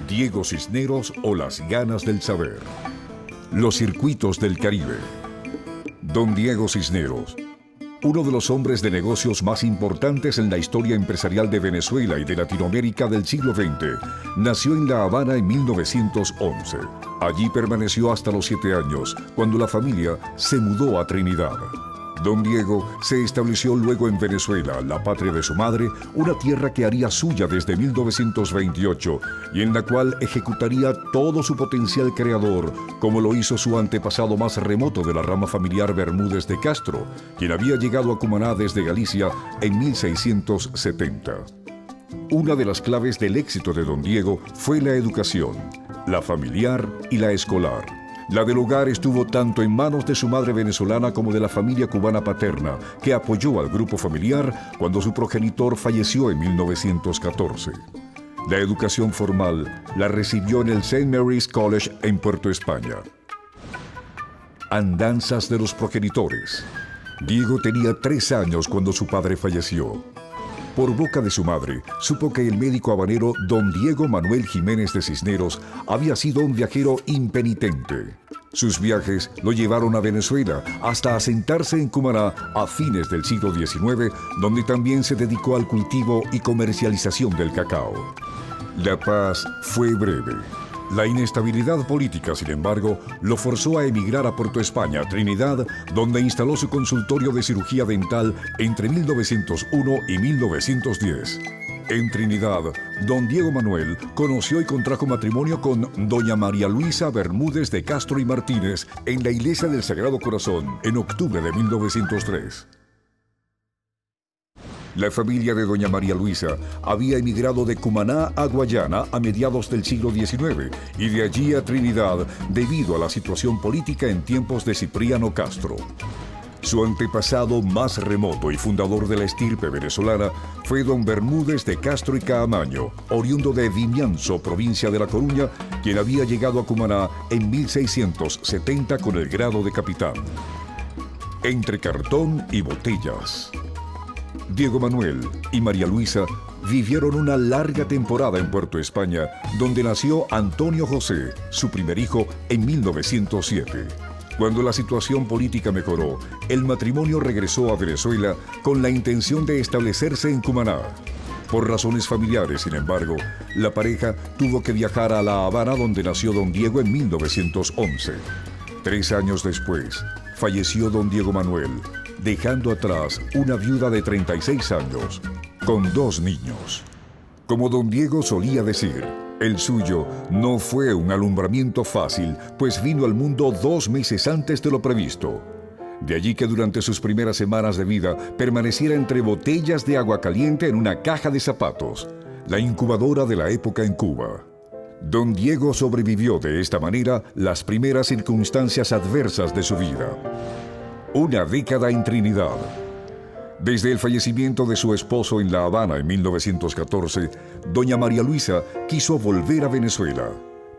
Diego Cisneros o las ganas del saber. Los circuitos del Caribe. Don Diego Cisneros, uno de los hombres de negocios más importantes en la historia empresarial de Venezuela y de Latinoamérica del siglo XX, nació en La Habana en 1911. Allí permaneció hasta los 7 años, cuando la familia se mudó a Trinidad. Don Diego se estableció luego en Venezuela, la patria de su madre, una tierra que haría suya desde 1928 y en la cual ejecutaría todo su potencial creador, como lo hizo su antepasado más remoto de la rama familiar Bermúdez de Castro, quien había llegado a Cumaná desde Galicia en 1670. Una de las claves del éxito de Don Diego fue la educación, la familiar y la escolar. La del hogar estuvo tanto en manos de su madre venezolana como de la familia cubana paterna, que apoyó al grupo familiar cuando su progenitor falleció en 1914. La educación formal la recibió en el St. Mary's College en Puerto España. Andanzas de los progenitores. Diego tenía 3 años cuando su padre falleció. Por boca de su madre, supo que el médico habanero Don Diego Manuel Jiménez de Cisneros había sido un viajero impenitente. Sus viajes lo llevaron a Venezuela hasta asentarse en Cumaná a fines del siglo XIX, donde también se dedicó al cultivo y comercialización del cacao. La paz fue breve. La inestabilidad política, sin embargo, lo forzó a emigrar a Puerto España, Trinidad, donde instaló su consultorio de cirugía dental entre 1901 y 1910. En Trinidad, don Diego Manuel conoció y contrajo matrimonio con doña María Luisa Bermúdez de Castro y Martínez en la Iglesia del Sagrado Corazón en octubre de 1903. La familia de doña María Luisa había emigrado de Cumaná a Guayana a mediados del siglo XIX y de allí a Trinidad debido a la situación política en tiempos de Cipriano Castro. Su antepasado más remoto y fundador de la estirpe venezolana fue don Bermúdez de Castro y Caamaño, oriundo de Vimianzo, provincia de La Coruña, quien había llegado a Cumaná en 1670 con el grado de capitán. Entre cartón y botellas. Diego Manuel y María Luisa vivieron una larga temporada en Puerto España, donde nació Antonio José, su primer hijo, en 1907. Cuando la situación política mejoró, el matrimonio regresó a Venezuela con la intención de establecerse en Cumaná. Por razones familiares, sin embargo, la pareja tuvo que viajar a La Habana, donde nació don Diego en 1911. 3 años después, falleció don Diego Manuel, dejando atrás una viuda de 36 años, con 2 niños. Como don Diego solía decir, el suyo no fue un alumbramiento fácil, pues vino al mundo 2 meses antes de lo previsto. De allí que durante sus primeras semanas de vida permaneciera entre botellas de agua caliente en una caja de zapatos, la incubadora de la época en Cuba. Don Diego sobrevivió de esta manera las primeras circunstancias adversas de su vida. Una década en Trinidad. Desde el fallecimiento de su esposo en La Habana en 1914, doña María Luisa quiso volver a Venezuela,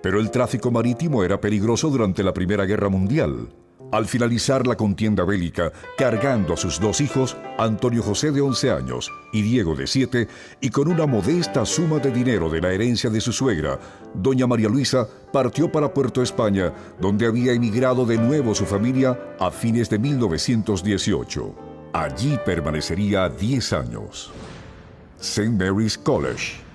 pero el tráfico marítimo era peligroso durante la Primera Guerra Mundial. Al finalizar la contienda bélica, cargando a sus 2 hijos, Antonio José de 11 años y Diego de 7, y con una modesta suma de dinero de la herencia de su suegra, doña María Luisa partió para Puerto España, donde había emigrado de nuevo su familia a fines de 1918. Allí permanecería 10 años. St. Mary's College.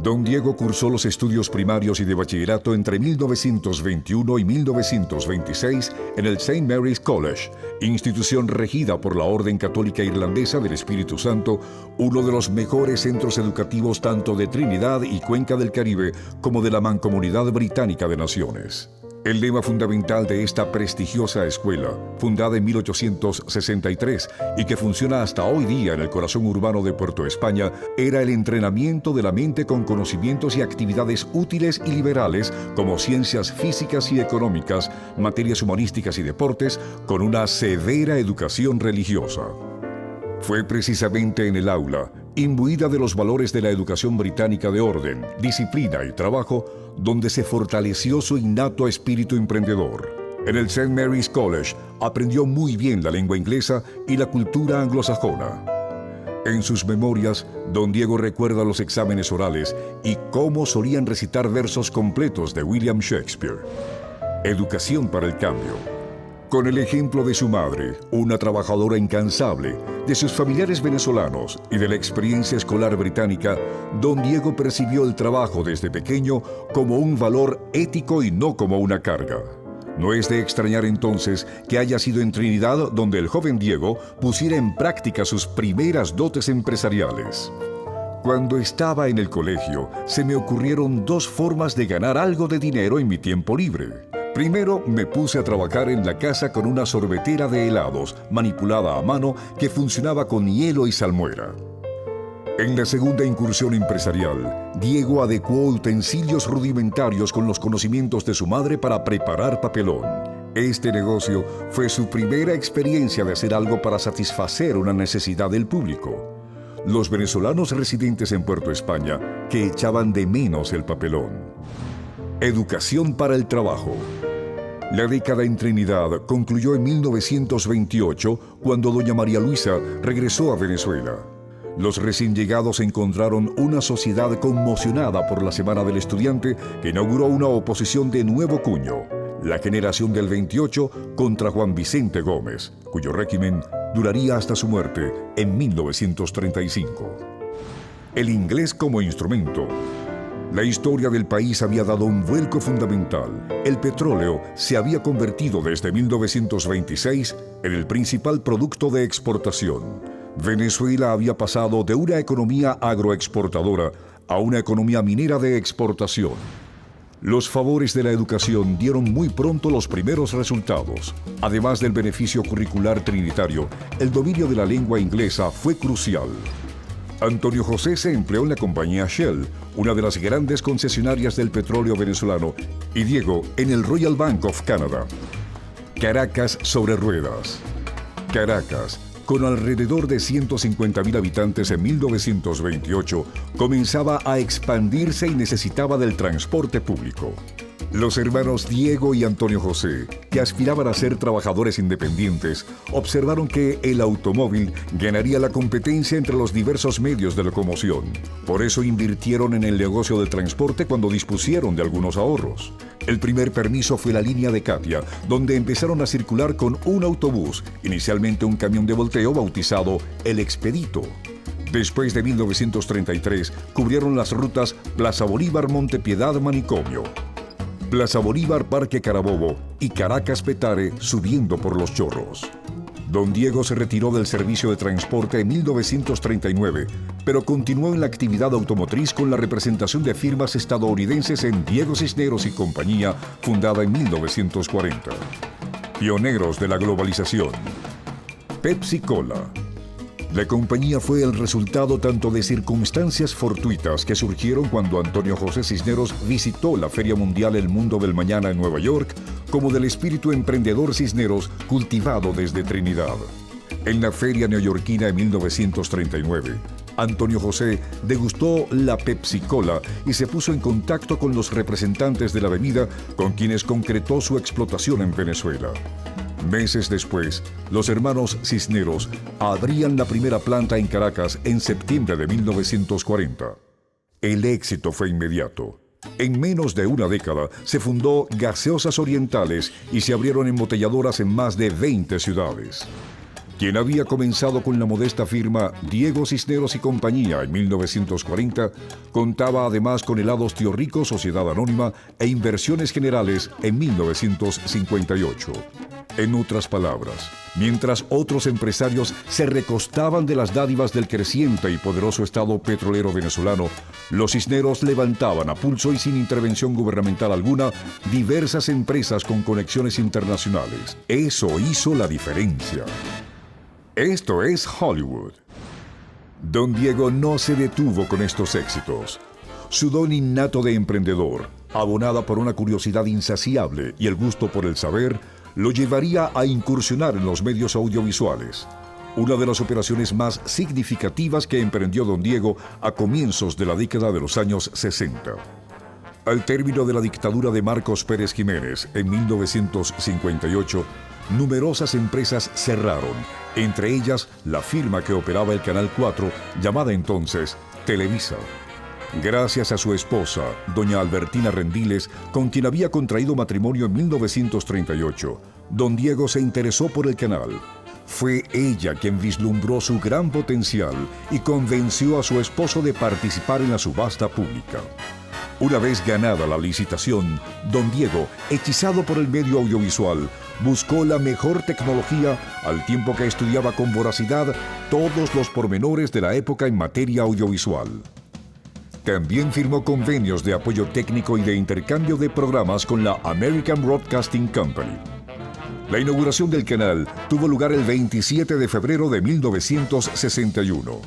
Don Diego cursó los estudios primarios y de bachillerato entre 1921 y 1926 en el St. Mary's College, institución regida por la Orden Católica Irlandesa del Espíritu Santo, uno de los mejores centros educativos tanto de Trinidad y Cuenca del Caribe como de la Mancomunidad Británica de Naciones. El lema fundamental de esta prestigiosa escuela, fundada en 1863 y que funciona hasta hoy día en el corazón urbano de Puerto España, era el entrenamiento de la mente con conocimientos y actividades útiles y liberales como ciencias físicas y económicas, materias humanísticas y deportes, con una severa educación religiosa. Fue precisamente en el aula, imbuida de los valores de la educación británica de orden, disciplina y trabajo, donde se fortaleció su innato espíritu emprendedor. En el St. Mary's College aprendió muy bien la lengua inglesa y la cultura anglosajona. En sus memorias, don Diego recuerda los exámenes orales y cómo solían recitar versos completos de William Shakespeare. Educación para el cambio. Con el ejemplo de su madre, una trabajadora incansable, de sus familiares venezolanos y de la experiencia escolar británica, don Diego percibió el trabajo desde pequeño como un valor ético y no como una carga. No es de extrañar entonces que haya sido en Trinidad donde el joven Diego pusiera en práctica sus primeras dotes empresariales. Cuando estaba en el colegio, se me ocurrieron dos formas de ganar algo de dinero en mi tiempo libre. Primero, me puse a trabajar en la casa con una sorbetera de helados, manipulada a mano, que funcionaba con hielo y salmuera. En la segunda incursión empresarial, Diego adecuó utensilios rudimentarios con los conocimientos de su madre para preparar papelón. Este negocio fue su primera experiencia de hacer algo para satisfacer una necesidad del público. Los venezolanos residentes en Puerto España que echaban de menos el papelón. Educación para el trabajo. La década en Trinidad concluyó en 1928 cuando doña María Luisa regresó a Venezuela. Los recién llegados encontraron una sociedad conmocionada por la Semana del Estudiante que inauguró una oposición de nuevo cuño, la generación del 28 contra Juan Vicente Gómez, cuyo régimen duraría hasta su muerte en 1935. El inglés como instrumento. La historia del país había dado un vuelco fundamental. El petróleo se había convertido desde 1926 en el principal producto de exportación. Venezuela había pasado de una economía agroexportadora a una economía minera de exportación. Los favores de la educación dieron muy pronto los primeros resultados. Además del beneficio curricular trinitario, el dominio de la lengua inglesa fue crucial. Antonio José se empleó en la compañía Shell, una de las grandes concesionarias del petróleo venezolano, y Diego en el Royal Bank of Canada. Caracas sobre ruedas. Caracas, con alrededor de 150.000 habitantes en 1928, comenzaba a expandirse y necesitaba del transporte público. Los hermanos Diego y Antonio José, que aspiraban a ser trabajadores independientes, observaron que el automóvil ganaría la competencia entre los diversos medios de locomoción. Por eso invirtieron en el negocio del transporte cuando dispusieron de algunos ahorros. El primer permiso fue la línea de Catia, donde empezaron a circular con un autobús, inicialmente un camión de volteo bautizado El Expedito. Después de 1933, cubrieron las rutas Plaza Bolívar, Montepiedad, Manicomio, Plaza Bolívar, Parque Carabobo y Caracas, Petare, subiendo por Los Chorros. Don Diego se retiró del servicio de transporte en 1939, pero continuó en la actividad automotriz con la representación de firmas estadounidenses en Diego Cisneros y Compañía, fundada en 1940. Pioneros de la globalización. Pepsi Cola. La compañía fue el resultado tanto de circunstancias fortuitas que surgieron cuando Antonio José Cisneros visitó la Feria Mundial El Mundo del Mañana en Nueva York, como del espíritu emprendedor Cisneros cultivado desde Trinidad. En la feria neoyorquina en 1939, Antonio José degustó la Pepsi Cola y se puso en contacto con los representantes de la bebida con quienes concretó su explotación en Venezuela. Meses después, los hermanos Cisneros abrían la primera planta en Caracas en septiembre de 1940. El éxito fue inmediato. En menos de una década se fundó Gaseosas Orientales y se abrieron embotelladoras en más de 20 ciudades. Quien había comenzado con la modesta firma Diego Cisneros y Compañía en 1940, contaba además con Helados Tío Rico, Sociedad Anónima e Inversiones Generales en 1958. En otras palabras, mientras otros empresarios se recostaban de las dádivas del creciente y poderoso Estado petrolero venezolano, los Cisneros levantaban a pulso y sin intervención gubernamental alguna diversas empresas con conexiones internacionales. Eso hizo la diferencia. Esto es Hollywood. Don Diego no se detuvo con estos éxitos. Su don innato de emprendedor, abonada por una curiosidad insaciable y el gusto por el saber, lo llevaría a incursionar en los medios audiovisuales, una de las operaciones más significativas que emprendió don Diego a comienzos de la década de los años 60. Al término de la dictadura de Marcos Pérez Jiménez en 1958, numerosas empresas cerraron, entre ellas la firma que operaba el Canal 4, llamada entonces Televisa. Gracias a su esposa, doña Albertina Rendiles, con quien había contraído matrimonio en 1938, don Diego se interesó por el canal. Fue ella quien vislumbró su gran potencial y convenció a su esposo de participar en la subasta pública. Una vez ganada la licitación, don Diego, hechizado por el medio audiovisual, buscó la mejor tecnología al tiempo que estudiaba con voracidad todos los pormenores de la época en materia audiovisual. También firmó convenios de apoyo técnico y de intercambio de programas con la American Broadcasting Company. La inauguración del canal tuvo lugar el 27 de febrero de 1961.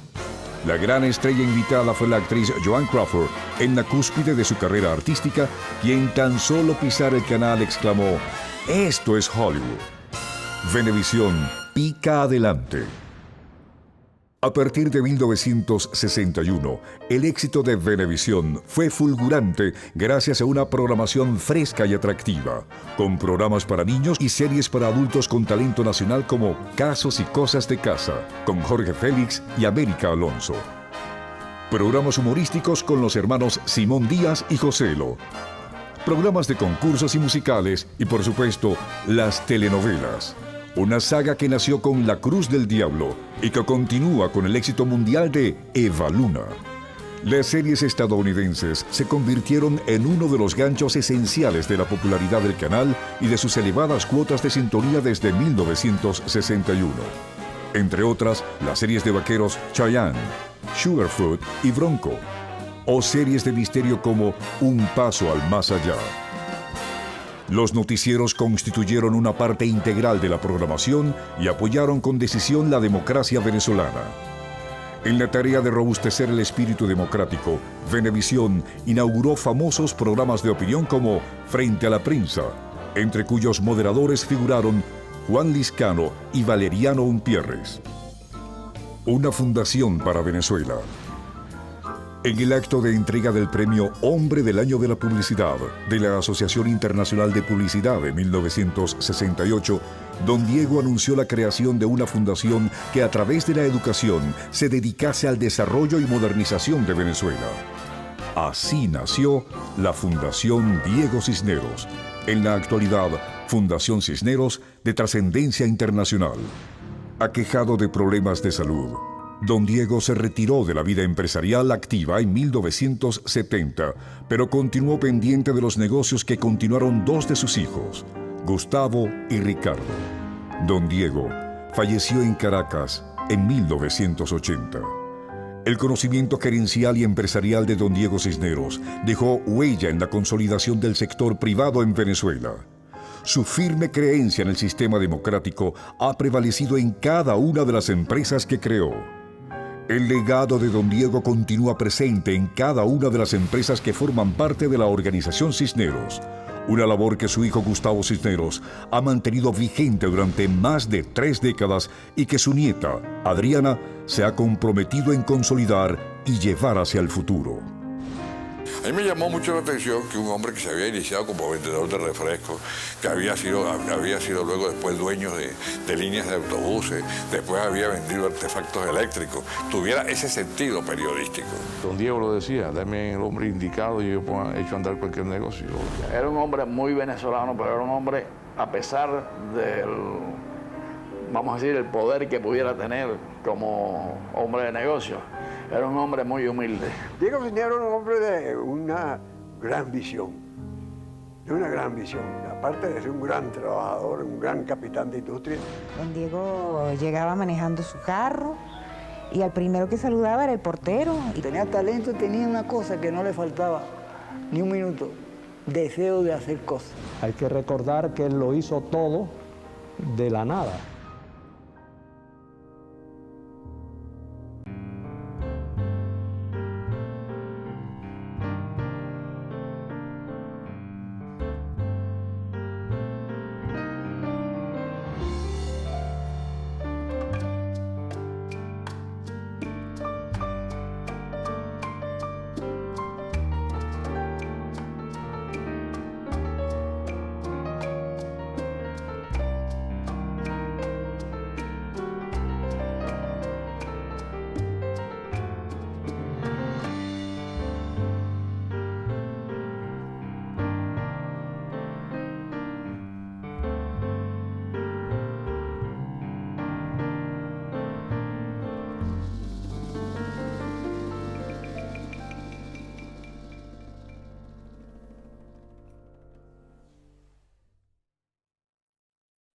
La gran estrella invitada fue la actriz Joan Crawford, en la cúspide de su carrera artística, quien tan solo pisar el canal exclamó: «Esto es Hollywood». Venevisión pica adelante. A partir de 1961, el éxito de Venevisión fue fulgurante gracias a una programación fresca y atractiva, con programas para niños y series para adultos con talento nacional como Casos y Cosas de Casa, con Jorge Félix y América Alonso. Programas humorísticos con los hermanos Simón Díaz y Joselo. Programas de concursos y musicales y, por supuesto, las telenovelas. Una saga que nació con La Cruz del Diablo y que continúa con el éxito mundial de Eva Luna. Las series estadounidenses se convirtieron en uno de los ganchos esenciales de la popularidad del canal y de sus elevadas cuotas de sintonía desde 1961. Entre otras, las series de vaqueros Chayanne, Sugarfoot y Bronco, o series de misterio como Un Paso al Más Allá. Los noticieros constituyeron una parte integral de la programación y apoyaron con decisión la democracia venezolana. En la tarea de robustecer el espíritu democrático, Venevisión inauguró famosos programas de opinión como Frente a la Prensa, entre cuyos moderadores figuraron Juan Liscano y Valeriano Umpierres. Una fundación para Venezuela. En el acto de entrega del premio Hombre del Año de la Publicidad de la Asociación Internacional de Publicidad de 1968, don Diego anunció la creación de una fundación que a través de la educación se dedicase al desarrollo y modernización de Venezuela. Así nació la Fundación Diego Cisneros, en la actualidad Fundación Cisneros de trascendencia internacional. Aquejado de problemas de salud, don Diego se retiró de la vida empresarial activa en 1970, pero continuó pendiente de los negocios que continuaron dos de sus hijos, Gustavo y Ricardo. Don Diego falleció en Caracas en 1980. El conocimiento gerencial y empresarial de don Diego Cisneros dejó huella en la consolidación del sector privado en Venezuela. Su firme creencia en el sistema democrático ha prevalecido en cada una de las empresas que creó. El legado de don Diego continúa presente en cada una de las empresas que forman parte de la organización Cisneros, una labor que su hijo Gustavo Cisneros ha mantenido vigente durante más de 3 décadas y que su nieta, Adriana, se ha comprometido en consolidar y llevar hacia el futuro. A mí me llamó mucho la atención que un hombre que se había iniciado como vendedor de refrescos, que había sido luego después dueño de líneas de autobuses, después había vendido artefactos eléctricos, tuviera ese sentido periodístico. Don Diego lo decía, dame el hombre indicado y yo echo a andar cualquier negocio. Era un hombre muy venezolano, pero era un hombre, a pesar del, vamos a decir, el poder que pudiera tener como hombre de negocio, era un hombre muy humilde. Diego Cisneros era un hombre de una gran visión, aparte de ser un gran trabajador, un gran capitán de industria. Don Diego llegaba manejando su carro y al primero que saludaba era el portero. Tenía talento, tenía una cosa que no le faltaba ni un minuto, deseo de hacer cosas. Hay que recordar que él lo hizo todo de la nada.